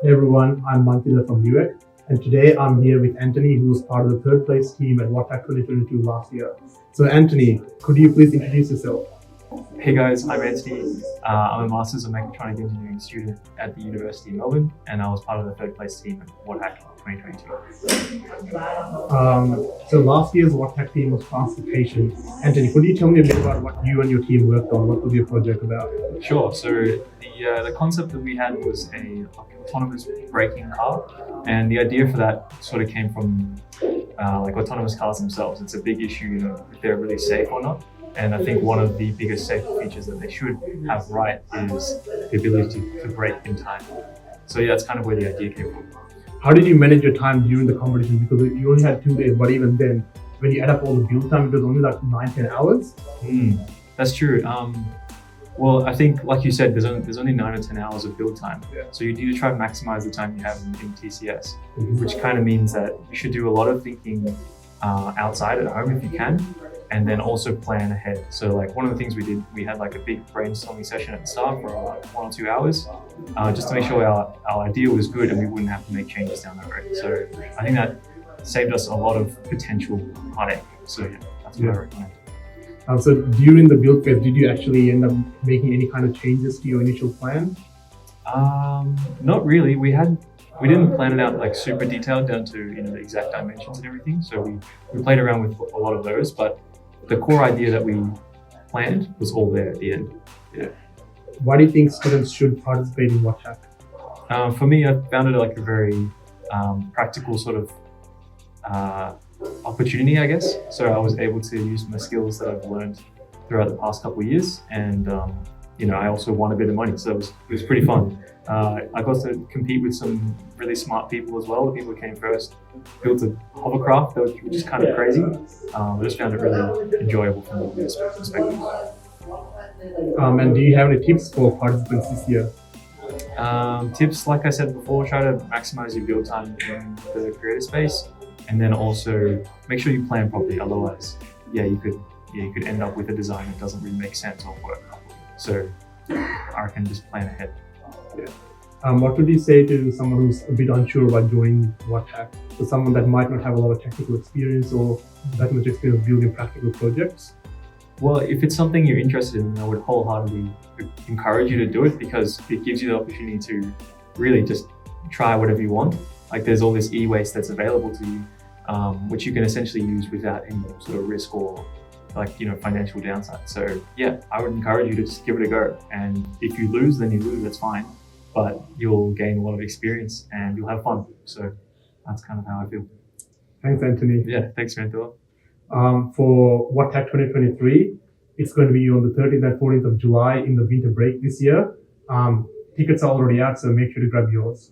Hey everyone, I'm Mantila from UX, and today I'm here with Antony, who was part of the third place team at WattHack 2022 last year. So Antony, could you please introduce yourself? Hey guys, I'm Antony. I'm a Masters of Mechatronic Engineering student at the University of Melbourne, and I was part of the third place team at WattHack 2022. So last year's WattHack team was transportation. Antony, could you tell me a bit about what you and your team worked on? What was your project about? Sure. So the concept that we had was autonomous braking car, and the idea for that sort of came from autonomous cars themselves. It's a big issue, if they're really safe or not. And I think one of the biggest safety features that they should have right is the ability to brake in time. So yeah, that's kind of where the idea came from. How did you manage your time during the competition? Because you only had 2 days, but even then, when you add up all the build time, it was only like 9-10 hours. That's true. Well, I think, like you said, there's only 9 or 10 hours of build time. Yeah. So you need to try to maximize the time you have in TCS, which kind of means that you should do a lot of thinking outside at home if you can, and then also plan ahead. So like one of the things we did, we had like a big brainstorming session at the start for like 1 or 2 hours, just to make sure our idea was good and we wouldn't have to make changes down the road. So I think that saved us a lot of potential heartache. So yeah, that's what I recommend. So during the build phase, did you actually end up making any kind of changes to your initial plan? Not really. We didn't plan it out like super detailed down to the exact dimensions and everything. So we played around with a lot of those, but the core idea that we planned was all there at the end. Yeah. Why do you think students should participate in WattHack? For me, I found it like a very practical sort of opportunity, I guess. So I was able to use my skills that I've learned throughout the past couple of years, and I also won a bit of money, so it was pretty fun. I got to compete with some really smart people as well. The people who came first built a hovercraft, which is kind of crazy. I just found it really enjoyable from the perspective. And do you have any tips for participants this year? Tips, like I said before, try to maximize your build time in the creator space, and then also make sure you plan properly. Otherwise, you could end up with a design that doesn't really make sense or work. So I reckon just plan ahead. Yeah. What would you say to someone who's a bit unsure about joining WattHack? So someone that might not have a lot of technical experience or that much experience building practical projects? Well, if it's something you're interested in, I would wholeheartedly encourage you to do it, because it gives you the opportunity to really just try whatever you want. Like there's all this e-waste that's available to you, which you can essentially use without any sort of risk or financial downside. So yeah, I would encourage you to just give it a go. And if you lose, then you lose, that's fine. But you'll gain a lot of experience and you'll have fun. So that's kind of how I feel. Thanks, Antony. Yeah, thanks, Mantilla. For WattHack 2023, it's going to be on the 13th and 14th of July in the winter break this year. Tickets are already out, so make sure to grab yours.